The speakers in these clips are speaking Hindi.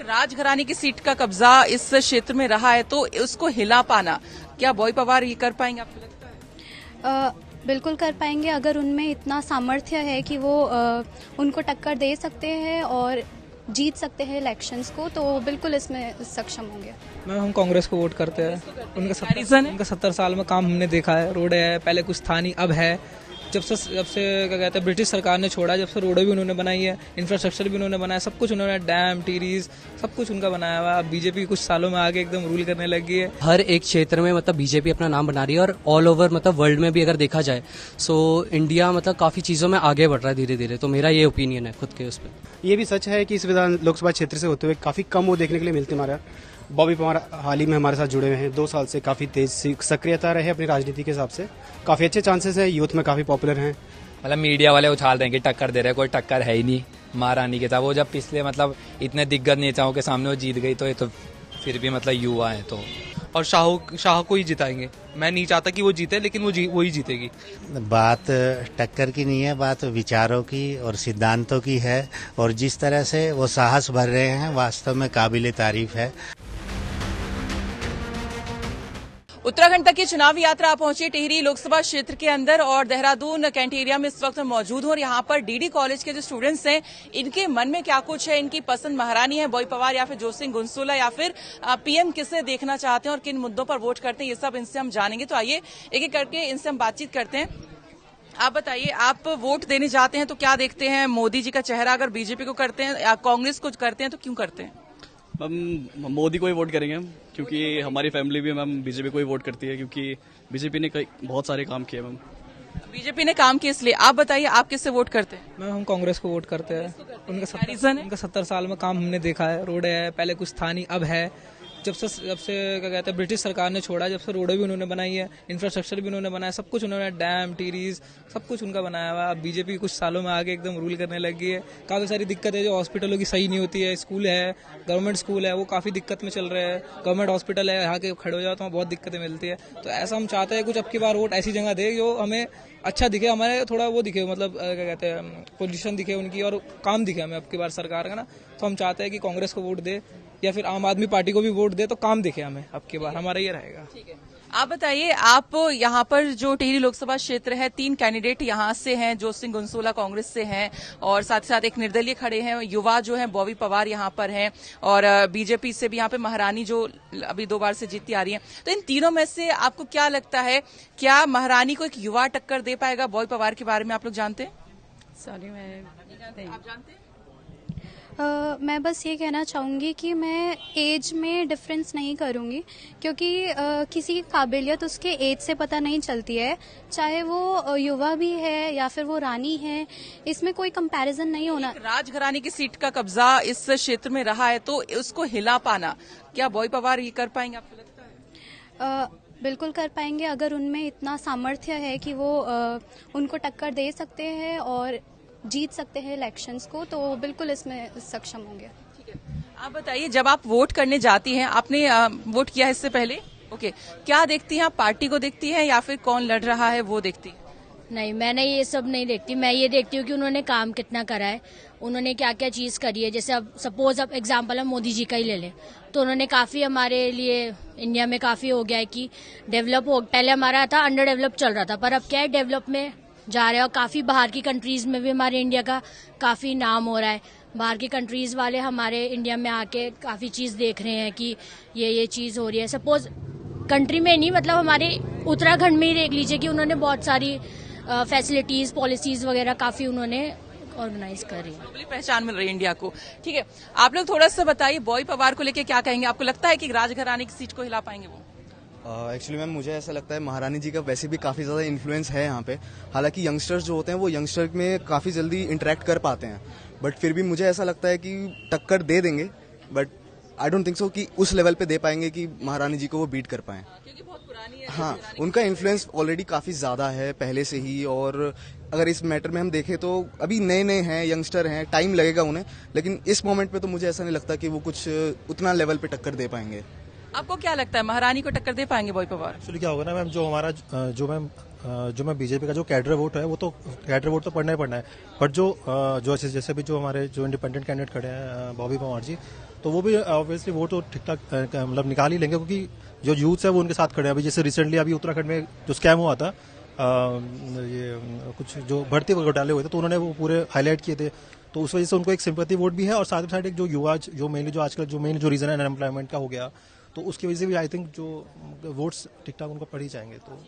राजघराने की सीट का कब्जा इस क्षेत्र में रहा है, तो उसको हिला पाना, क्या बॉय पवार ये कर पाएंगे आपको लगता है? बिल्कुल कर पाएंगे अगर उनमें इतना सामर्थ्य है कि वो उनको टक्कर दे सकते हैं और जीत सकते हैं इलेक्शंस को, तो बिल्कुल इसमें सक्षम होंगे। मैम हम कांग्रेस को वोट करते हैं। रीजन है? उनका 70 साल में काम हमने देखा है। रोड है, पहले कुछ था नहीं, अब है। जब से क्या कहते हैं ब्रिटिश सरकार ने छोड़ा, जब से रोडें भी उन्होंने बनाई है, इंफ्रास्ट्रक्चर भी उन्होंने बनाया, सब कुछ उन्होंने, डैम, टीरीज, सब कुछ उनका बनाया हुआ। अब बीजेपी कुछ सालों में आगे एकदम रूल करने लगी है। हर एक क्षेत्र में मतलब बीजेपी अपना नाम बना रही है और ऑल ओवर मतलब वर्ल्ड में भी अगर देखा जाए सो इंडिया मतलब काफी चीजों में आगे बढ़ रहा है धीरे धीरे। तो मेरा ये ओपिनियन है खुद के उस पर। ये भी सच है कि इस विधान लोकसभा क्षेत्र से होते हुए काफी कम वो देखने के लिए मिलते हमारा। बॉबी पवार हाल ही में हमारे साथ जुड़े हुए हैं, 2 साल से काफी तेज सक्रियता रहे अपनी राजनीति के हिसाब से। काफी अच्छे चांसेस है, यूथ में काफी पॉपुलर हैं। मतलब मीडिया वाले उछाल रहे हैं कि टक्कर दे रहे हैं, कोई टक्कर है ही नहीं महारानी के साथ। वो जब पिछले मतलब इतने दिग्गज नेताओं के सामने वो जीत गई, तो ये तो फिर भी मतलब युवा है तो। और शाह को ही जिताएंगे। मैं नहीं चाहता कि वो जीते, लेकिन वो ही जीतेगी। बात टक्कर की नहीं है, बात विचारों की और सिद्धांतों की है। और जिस तरह से वो साहस भर रहे हैं, वास्तव में काबिले तारीफ है। उत्तराखंड तक की चुनावी यात्रा पहुंची टिहरी लोकसभा क्षेत्र के अंदर और देहरादून कैंट एरिया में इस वक्त मौजूद हूं। और यहाँ पर डीडी कॉलेज के जो स्टूडेंट्स हैं, इनके मन में क्या कुछ है, इनकी पसंद महारानी है, बॉय पवार या फिर जोत सिंह गुनसोला, या फिर पीएम किसे देखना चाहते हैं और किन मुद्दों पर वोट करते हैं, ये सब इनसे हम जानेंगे। तो आइए एक एक करके इनसे हम बातचीत करते हैं। आप बताइए, आप वोट देने जाते हैं तो क्या देखते हैं? मोदी जी का चेहरा अगर बीजेपी को करते हैं या कांग्रेस को करते हैं तो क्यों करते हैं? मैम मोदी को ही वोट करेंगे हम, क्योंकि हमारी फैमिली भी मैम बीजेपी को ही वोट करती है, क्योंकि बीजेपी ने बहुत सारे काम किए मैम। बीजेपी ने काम किए इसलिए। आप बताइए, आप किससे वोट करते हैं? मैम हम कांग्रेस को वोट करते हैं। रीजन है? उनका 70 साल में काम हमने देखा है। रोड है, पहले कुछ था नहीं, अब है। जब से क्या कहते हैं ब्रिटिश सरकार ने छोड़ा, जब से रोडें भी उन्होंने बनाई है, इंफ्रास्ट्रक्चर भी उन्होंने बनाया, सब कुछ उन्होंने, डैम, टीरीज, सब कुछ उनका बनाया हुआ। अब बीजेपी कुछ सालों में आगे एकदम रूल करने लगी है। काफी सारी दिक्कत है, जो हॉस्पिटलों की सही नहीं होती है। स्कूल है, गवर्नमेंट स्कूल है, वो काफी दिक्कत में चल रहे हैं। गवर्नमेंट हॉस्पिटल है, यहाँ के खड़े हो जाओ तो बहुत दिक्कतें मिलती है। तो ऐसा हम चाहते हैं कुछ अब की बार वोट ऐसी जगह दे जो हमें अच्छा दिखे, हमारे थोड़ा वो दिखे, मतलब क्या कहते हैं पोजीशन दिखे उनकी और काम दिखे हमें अब की बार सरकार का ना। तो हम चाहते हैं कि कांग्रेस को वोट दे या फिर आम आदमी पार्टी को भी वोट दे, तो काम दिखे हमें अब की बार, हमारा ये रहेगा। ठीक है, आप बताइए, आप यहाँ पर जो टिहरी लोकसभा क्षेत्र है, 3 कैंडिडेट यहाँ से हैं, जोत सिंह गुनसोला कांग्रेस से हैं और साथ ही साथ एक निर्दलीय खड़े हैं, युवा जो है बॉबी पवार यहाँ पर हैं और बीजेपी से भी यहाँ पे महारानी जो अभी 2 बार से जीतती आ रही है। तो इन तीनों में से आपको क्या लगता है, क्या महारानी को एक युवा टक्कर दे पाएगा? बॉबी पवार के बारे में आप लोग जानते हैं? सॉरी, मैं आप जानते हैं? मैं बस ये कहना चाहूँगी कि मैं एज में डिफरेंस नहीं करूँगी, क्योंकि किसी की काबिलियत उसके एज से पता नहीं चलती है, चाहे वो युवा भी है या फिर वो रानी है, इसमें कोई कंपैरिजन नहीं होना। राजघराने की सीट का कब्जा इस क्षेत्र में रहा है, तो उसको हिला पाना, क्या बॉय पवार ये कर पाएंगे आपको लगता है? बिल्कुल कर पाएंगे अगर उनमें इतना सामर्थ्य है कि वो उनको टक्कर दे सकते हैं और जीत सकते हैं इलेक्शंस को, तो बिल्कुल इसमें सक्षम होंगे। ठीक है, आप बताइए, जब आप वोट करने जाती हैं, आपने वोट किया है इससे पहले? ओके, क्या देखती हैं आप? पार्टी को देखती हैं या फिर कौन लड़ रहा है वो देखती हैं? नहीं, मैंने ये सब नहीं देखती। मैं ये देखती हूँ कि उन्होंने काम कितना करा है, उन्होंने क्या क्या चीज करी है। जैसे अब सपोज अब एग्जाम्पल हम मोदी जी का ही ले लें, तो उन्होंने काफी हमारे लिए इंडिया में काफी हो गया है कि डेवलप हो। पहले हमारा था अंडर डेवलप चल रहा था, पर अब क्या है डेवलप में जा रहे हैं और काफी बाहर की कंट्रीज में भी हमारे इंडिया का काफी नाम हो रहा है। बाहर की कंट्रीज वाले हमारे इंडिया में आके काफी चीज देख रहे हैं कि ये चीज हो रही है। सपोज कंट्री में नहीं, मतलब हमारे उत्तराखंड में ही देख लीजिए कि उन्होंने बहुत सारी फैसिलिटीज, पॉलिसीज वगैरह काफी उन्होंने ऑर्गेनाइज कर रही है। पहचान मिल रही है इंडिया को। ठीक है, आप लोग थोड़ा सा बताइए, बॉय पवार को लेके क्या कहेंगे? आपको लगता है कि राजघराने की सीट को हिला पाएंगे वो? एक्चुअली मैम मुझे ऐसा लगता है महारानी जी का वैसे भी काफ़ी ज़्यादा इन्फ्लुएंस है यहाँ पे। हालांकि यंगस्टर्स जो होते हैं वो यंगस्टर में काफ़ी जल्दी इंटरेक्ट कर पाते हैं, बट फिर भी मुझे ऐसा लगता है कि टक्कर दे देंगे, but I don't think so कि उस लेवल पे दे पाएंगे कि महारानी जी को वो बीट कर पाएं। क्योंकि बहुत पुरानी है। हाँ, उनका इन्फ्लुएंस ऑलरेडी काफ़ी ज़्यादा है पहले से ही। और अगर इस मैटर में हम देखें तो अभी नए नए हैं, यंगस्टर हैं, टाइम लगेगा उन्हें, लेकिन इस मोमेंट पे तो मुझे ऐसा नहीं लगता कि वो कुछ उतना लेवल पे टक्कर दे पाएंगे। आपको क्या लगता है, महारानी को टक्कर दे पाएंगे बॉय पवार? एक्चुअली क्या होगा ना मैम, जो हमारा जो मैम जो मैं बीजेपी का जो कैडर वोट है वो तो कैडर वोट तो पढ़ना ही पढ़ना है, बट जो जैसे भी जो हमारे जो इंडिपेंडेंट कैंडिडेट खड़े हैं बॉबी पवार जी, तो वो भी ऑब्वियसली वो तो ठीक ठाक मतलब निकाल ही लेंगे, क्योंकि जो यूथ है वो उनके साथ खड़े हैं। अभी जैसे रिसेंटली अभी उत्तराखंड में जो स्कैम हुआ था, ये कुछ जो भर्ती घोटाले हुए थे, तो उन्होंने वो पूरे हाईलाइट किए थे, तो उस वजह से उनको एक सिंपैथी वोट भी है। और साथ ही साथ एक जो युवा जो मेनली जो आजकल जो मेन जो रीजन है अनएम्प्लॉयमेंट का हो गया, तो उसकी वजह से भी आई थिंक जो वोट्स ठीक ठाक उनको पड़ ही जाएंगे। तो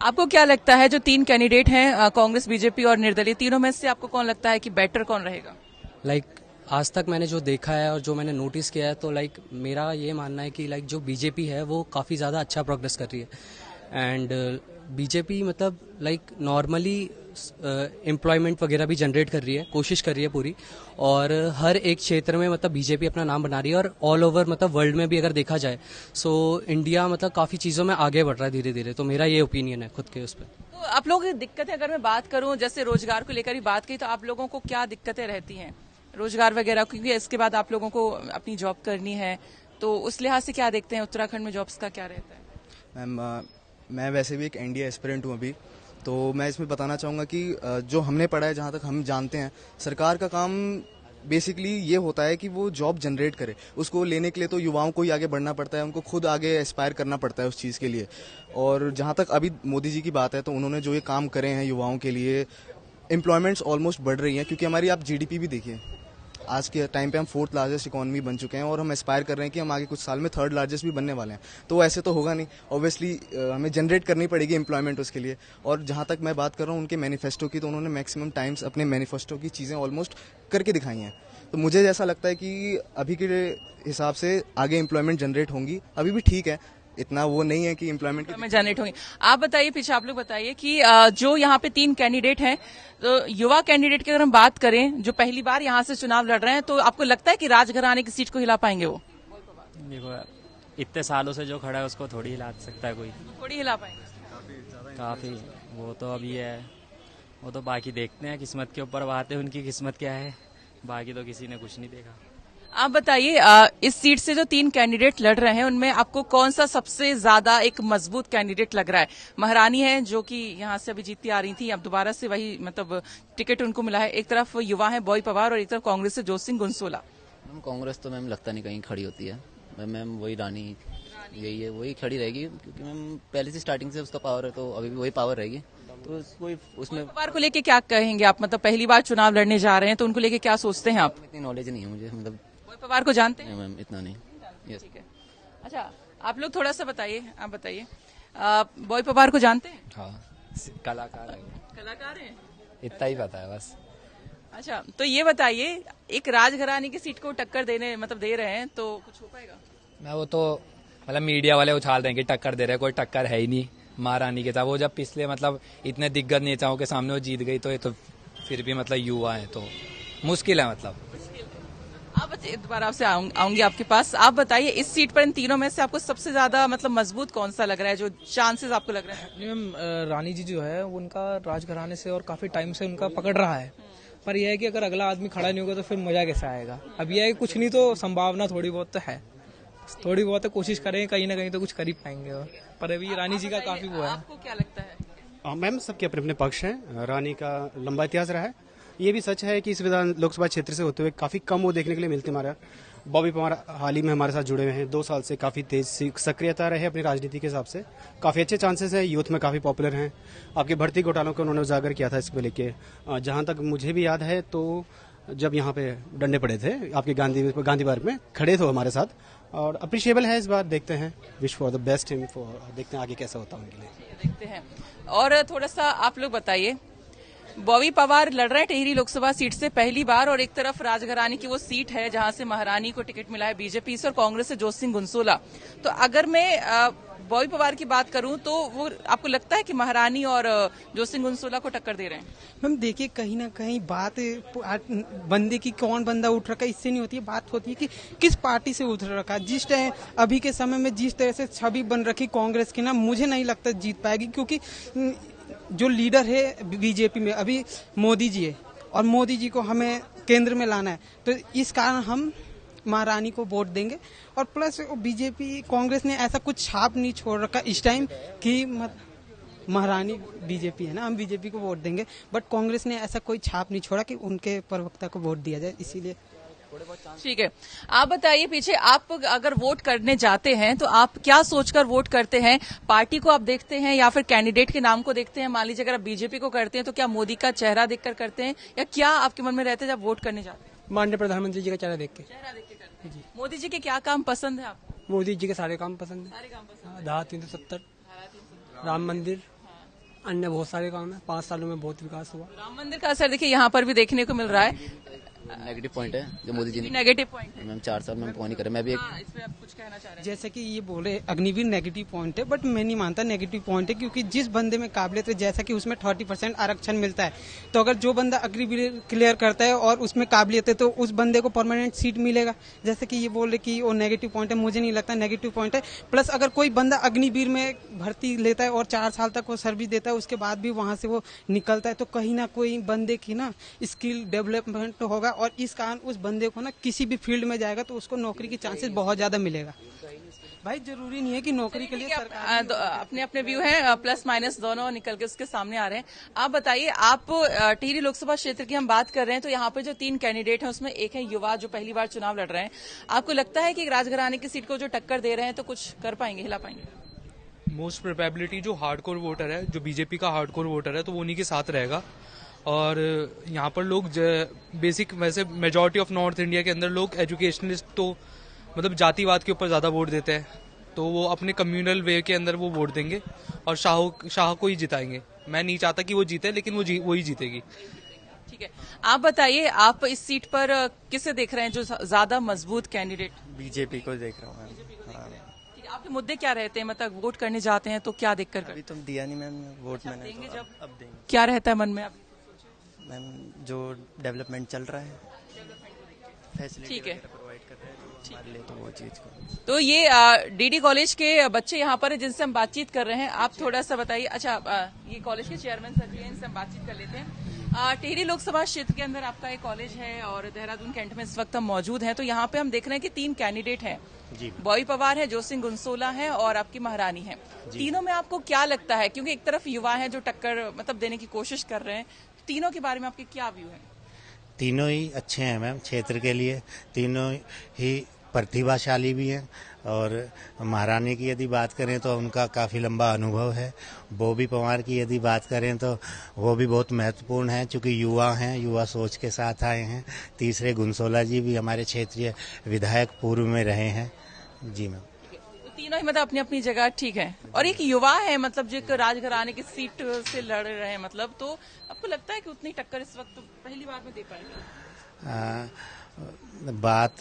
आपको क्या लगता है जो 3 कैंडिडेट हैं कांग्रेस, बीजेपी और निर्दलीय, तीनों में से आपको कौन लगता है कि बेटर कौन रहेगा? आज तक मैंने जो देखा है और जो मैंने नोटिस किया है, तो मेरा ये मानना है कि जो बीजेपी है वो काफ़ी ज़्यादा अच्छा प्रोग्रेस कर रही है। एंड बीजेपी मतलब नॉर्मली एम्प्लॉयमेंट वगैरह भी जनरेट कर रही है, कोशिश कर रही है पूरी, और हर एक क्षेत्र में मतलब बीजेपी अपना नाम बना रही है। और ऑल ओवर मतलब वर्ल्ड में भी अगर देखा जाए, सो इंडिया मतलब काफ़ी चीज़ों में आगे बढ़ रहा है धीरे धीरे। तो मेरा ये ओपिनियन है खुद के उस पर। तो आप लोगों की दिक्कतें अगर मैं बात करूं, जैसे रोजगार को लेकर ही बात की, तो आप लोगों को क्या दिक्कतें रहती हैं रोजगार वगैरह? क्योंकि इसके बाद आप लोगों को अपनी जॉब करनी है, तो उस लिहाज से क्या देखते हैं उत्तराखंड में जॉब्स का क्या रहता है? मैम मैं वैसे भी एक एनडीए एस्पिरेंट हूँ अभी, तो मैं इसमें बताना चाहूँगा कि जो हमने पढ़ा है, जहाँ तक हम जानते हैं, सरकार का काम बेसिकली ये होता है कि वो जॉब जनरेट करे। उसको लेने के लिए तो युवाओं को ही आगे बढ़ना पड़ता है, उनको खुद आगे एस्पायर करना पड़ता है उस चीज़ के लिए। और जहाँ तक अभी मोदी जी की बात है, तो उन्होंने जो ये काम करे हैं युवाओं के लिए, एम्प्लॉयमेंट्स ऑलमोस्ट बढ़ रही हैं, क्योंकि हमारी आप जीडीपी भी देखिए, आज के टाइम पे हम 4th लार्जेस्ट इकोनॉमी बन चुके हैं, और हम एस्पायर कर रहे हैं कि हम आगे कुछ साल में 3rd लार्जेस्ट भी बनने वाले हैं। तो ऐसे तो होगा नहीं, ऑब्वियसली हमें जनरेट करनी पड़ेगी एम्प्लॉयमेंट उसके लिए। और जहाँ तक मैं बात कर रहा हूँ उनके मैनिफेस्टो की, तो उन्होंने मैक्सिमम टाइम्स अपने मैनिफेस्टो की चीज़ें ऑलमोस्ट करके दिखाई हैं। तो मुझे ऐसा लगता है कि अभी के हिसाब से आगे एम्प्लॉयमेंट जनरेट होंगी। अभी भी ठीक है, इतना वो नहीं है कि एम्प्लॉयमेंट में जनरेट होंगे। आप बताइए, पीछे आप लोग बताइए कि जो यहाँ पे 3 कैंडिडेट हैं, तो युवा कैंडिडेट की अगर हम बात करें जो पहली बार यहाँ से चुनाव लड़ रहे हैं, तो आपको लगता है कि राजघराने की सीट को हिला पाएंगे वो? देखो, इतने सालों से जो खड़ा है उसको थोड़ी हिला सकता है कोई, थोड़ी हिला पाएंगे काफी। वो तो अभी है, वो तो बाकी देखते हैं, किस्मत के ऊपर बात है, उनकी किस्मत क्या है, बाकी तो किसी ने कुछ नहीं देखा। आप बताइए, इस सीट से जो 3 कैंडिडेट लड़ रहे हैं उनमें आपको कौन सा सबसे ज्यादा एक मजबूत कैंडिडेट लग रहा है? महारानी है जो कि यहाँ से अभी जीतती आ रही थी, अब दोबारा से वही मतलब टिकट उनको मिला है। एक तरफ युवा है बॉबी पवार, और एक तरफ कांग्रेस से जोत सिंह गुनसोला। मैम कांग्रेस तो मैम लगता नहीं कहीं खड़ी होती है, मैम वही रानी यही है, वही खड़ी रहेगी, क्योंकि मैम पहले से स्टार्टिंग से उसका पावर है, तो अभी भी वही पावर रहेगी। तो उसमें पवार को लेके क्या कहेंगे आप? मतलब पहली बार चुनाव लड़ने जा रहे हैं, तो उनको लेके क्या सोचते हैं आप? इतनी नॉलेज नहीं है मुझे, मतलब पवार को जानते हैं? मैम इतना नहीं। यस। ठीक है, अच्छा आप लोग थोड़ा सा बताइए, आप बताइए, बॉबी पवार को जानते हैं? हाँ, कलाकार है, कलाकार हैं, इतना ही पता है बस। अच्छा, तो ये बताइए, एक राजघराने की सीट को टक्कर देने मतलब दे रहे हैं, तो कुछ हो पाएगा? मैं वो तो मतलब मीडिया वाले उछाल रहे हैं कि टक्कर दे रहे हैं, कोई टक्कर है ही नहीं महारानी के साथ। वो जब पिछले मतलब इतने दिग्गज नेताओं के सामने वो जीत गई, तो ये तो फिर भी मतलब युवा है, तो मुश्किल है मतलब। आप दोबारा आपसे आऊंगी आपके पास। आप बताइए, इस सीट पर इन तीनों में से आपको सबसे ज्यादा मतलब मजबूत कौन सा लग रहा है, जो चांसेस आपको लग रहे हैं? मैम रानी जी जो है उनका राजघराने से और काफी टाइम से उनका पकड़ रहा है, पर यह है कि अगर अगला आदमी खड़ा नहीं होगा तो फिर मजा कैसे आएगा? अब यह है कि कुछ नहीं तो संभावना थोड़ी बहुत तो है, थोड़ी बहुत तो कोशिश करें, कहीं ना कहीं तो कुछ कर ही पाएंगे। पर अभी रानी जी का काफी वो है। आपको क्या लगता है? मैम सबके अपने अपने पक्ष हैं। रानी का लंबा इतिहास रहा है। ये भी सच है कि इस विधान लोकसभा क्षेत्र से होते हुए काफी कम वो देखने के लिए मिलते हमारा। बॉबी पवार हाल ही में हमारे साथ जुड़े हुए हैं, 2 साल से काफी तेज सक्रियता रहे अपनी राजनीति के हिसाब से, काफी अच्छे चांसेस है, यूथ में काफी पॉपुलर हैं। आपके भर्ती घोटालों को उन्होंने उजागर किया था इसको लेके। जहां तक मुझे भी याद है, तो जब यहाँ पे डंडे पड़े थे आपके गांधी पार्क में, खड़े थे हमारे साथ, और अप्रिशिएबल है इस बार। देखते हैं, wish for the best him, देखते हैं आगे कैसा होता है उनके लिए, देखते हैं। और थोड़ा सा आप लोग बताइए, बॉबी पवार लड़ रहे हैं टिहरी लोकसभा सीट से पहली बार, और एक तरफ राजघराने की वो सीट है जहां से महारानी को टिकट मिला है बीजेपी से, और कांग्रेस से जोत सिंह गुनसोला। तो अगर मैं बॉबी पवार की बात करूं, तो वो आपको लगता है कि महारानी और जोत सिंह गुनसोला को टक्कर दे रहे हैं? मैम देखिए, कहीं ना कहीं बात बंदे की कौन बंदा उठ रखा है इससे नहीं होती है, बात होती है कि किस पार्टी से उठ रखा है। जिस टाइम अभी के समय में जिस तरह से छवि बन रखी कांग्रेस की ना, मुझे नहीं लगता जीत पाएगी, क्योंकि जो लीडर है बीजेपी में अभी मोदी जी है, और मोदी जी को हमें केंद्र में लाना है, तो इस कारण हम महारानी को वोट देंगे। और प्लस बीजेपी कांग्रेस ने ऐसा कुछ छाप नहीं छोड़ रखा इस टाइम कि महारानी बीजेपी है ना, हम बीजेपी को वोट देंगे। बट कांग्रेस ने ऐसा कोई छाप नहीं छोड़ा कि उनके प्रवक्ता को वोट दिया जाए, इसीलिए। ठीक है, आप बताइए पीछे आप अगर वोट करने जाते हैं तो आप क्या सोचकर वोट करते हैं? पार्टी को आप देखते हैं या फिर कैंडिडेट के नाम को देखते हैं? मान लीजिए अगर आप बीजेपी को करते हैं तो क्या मोदी का चेहरा देखकर करते हैं, या क्या आपके मन में रहते हैं जब वोट करने जाते हैं? माननीय प्रधानमंत्री जी का चेहरा देख के। चेहरा देख के करते हैं। मोदी जी के क्या काम पसंद है आपको? मोदी जी के सारे काम पसंद है। सारे काम पसंद है। धारा 370, राम मंदिर, अन्य बहुत सारे काम है। 5 सालों में बहुत विकास हुआ। राम मंदिर का असर देखिए यहाँ पर भी देखने को मिल रहा है। नेगेटिव पॉइंट है जो मोदी जी ने, नेगेटिव पॉइंट है। मैम 4 साल में कौन नहीं करे। मैं भी एक इस पे आप कुछ कहना चाह रहे हैं? जैसे कि ये बोले अग्निवीर नेगेटिव पॉइंट है, बट मैं नहीं मानता नेगेटिव पॉइंट है, क्योंकि जिस बंदे में काबिलियत है, जैसा कि उसमें 30% आरक्षण मिलता है, तो अगर जो बंदा अग्निवीर क्लियर करता है और उसमें काबिलियत है तो उस बंदे को परमानेंट सीट मिलेगा। जैसे कि ये बोल रहे कि वो नेगेटिव पॉइंट है, मुझे नहीं लगता नेगेटिव पॉइंट है। प्लस अगर कोई बंदा अग्निवीर में भर्ती लेता है और 4 साल तक वो सर्विस देता है, उसके बाद भी वहां से वो निकलता है, तो कहीं ना कोई बंदे की ना स्किल डेवलपमेंट होगा, और इस कारण उस बंदे को ना किसी भी फील्ड में जाएगा तो उसको नौकरी की चांसेस बहुत ज्यादा मिलेगा। भाई जरूरी नहीं है कि नौकरी के लिए सरकार अपने अपने व्यू है, प्लस माइनस दोनों निकल के उसके सामने आ रहे हैं। आप बताइए, आप टिहरी लोकसभा क्षेत्र की हम बात कर रहे हैं तो यहाँ पे जो 3 कैंडिडेट हैं उसमें एक है युवा जो पहली बार चुनाव लड़ रहे हैं। आपको लगता है कि राजघराने की सीट को जो टक्कर दे रहे हैं तो कुछ कर पाएंगे, हिला पाएंगे? मोस्ट प्रोबेबिलिटी जो हार्डकोर वोटर है, जो बीजेपी का हार्डकोर वोटर है, तो वो उन्हीं के साथ रहेगा। और यहाँ पर लोग बेसिक वैसे मेजॉरिटी ऑफ नॉर्थ इंडिया के अंदर लोग एजुकेशनलिस्ट तो मतलब जातिवाद के ऊपर ज़्यादा वोट देते हैं, तो वो अपने कम्युनल वे के अंदर वो वोट देंगे और शाह को ही जिताएंगे। मैं नहीं चाहता कि वो जीते, लेकिन वो ही जीतेगी। ठीक है, आप बताइए, आप इस सीट पर किसे देख रहे हैं जो ज्यादा मजबूत कैंडिडेट? बीजेपी को देख रहा हूँ। आपके मुद्दे क्या रहते हैं, मतलब वोट करने जाते हैं तो क्या देखकर? अभी तुम दिया नहीं मैम वोट, मैंने देंगे तो जब अब देंगे। क्या रहता है मन में अभी? मैम जो डेवलपमेंट चल रहा है, फैसिलिटी ठीक है, प्रोवाइड कर रहे हैं हमारे लिए, तो वो चीज को। तो ये डीडी कॉलेज के बच्चे यहाँ पर जिनसे हम बातचीत कर रहे हैं, आप थोड़ा सा बताइए। अच्छा, ये कॉलेज के चेयरमैन सर जी हैं, इनसे हम बातचीत कर लेते हैं। टिहरी लोकसभा क्षेत्र के अंदर आपका एक कॉलेज है और देहरादून कैंट में इस वक्त हम मौजूद हैं, तो यहाँ पे हम देख रहे हैं कि 3 कैंडिडेट हैं। बॉबी पवार है, जोसिंह गुनसोला है और आपकी महारानी है। तीनों में आपको क्या लगता है, क्योंकि एक तरफ युवा है जो टक्कर मतलब देने की कोशिश कर रहे हैं, तीनों के बारे में आपके क्या व्यू है? तीनों ही अच्छे हैं मैम क्षेत्र के लिए, तीनों ही प्रतिभाशाली भी हैं। और महारानी की यदि बात करें तो उनका काफ़ी लंबा अनुभव है। बॉबी पवार की यदि बात करें तो वो भी बहुत महत्वपूर्ण है, चूँकि युवा हैं, युवा सोच के साथ आए हैं। तीसरे गुनसोला जी भी हमारे क्षेत्रीय विधायक पूर्व में रहे हैं। जी मैम, तीनों ही मतलब अपनी अपनी जगह ठीक है। और एक युवा है, मतलब जो राजघराने की सीट से लड़ रहे हैं, मतलब तो आपको लगता है कि उतनी टक्कर इस वक्त पहली बार में दे पाएंगे? बात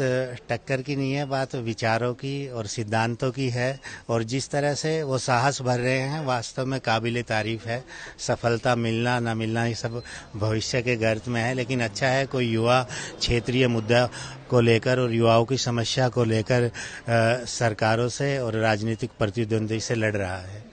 टक्कर की नहीं है, बात विचारों की और सिद्धांतों की है। और जिस तरह से वो साहस भर रहे हैं, वास्तव में काबिले तारीफ है। सफलता मिलना ना मिलना ये सब भविष्य के गर्त में है, लेकिन अच्छा है कोई युवा क्षेत्रीय मुद्दा को लेकर और युवाओं की समस्या को लेकर सरकारों से और राजनीतिक प्रतिद्वंदी से लड़ रहा है।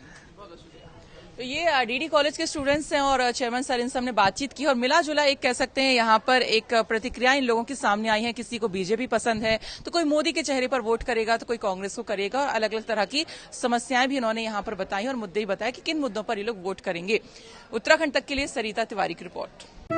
तो ये डीडी कॉलेज के स्टूडेंट्स हैं और चेयरमैन सर, इनसे हमने बातचीत की और मिला जुला एक कह सकते हैं यहाँ पर एक प्रतिक्रिया इन लोगों के सामने आई है। किसी को बीजेपी पसंद है तो कोई मोदी के चेहरे पर वोट करेगा, तो कोई कांग्रेस को करेगा, और अलग अलग तरह की समस्याएं भी इन्होंने यहाँ पर बताई और मुद्दे ही बताया कि किन मुद्दों पर ये लोग वोट करेंगे। उत्तराखंड तक के लिए सरिता तिवारी की रिपोर्ट।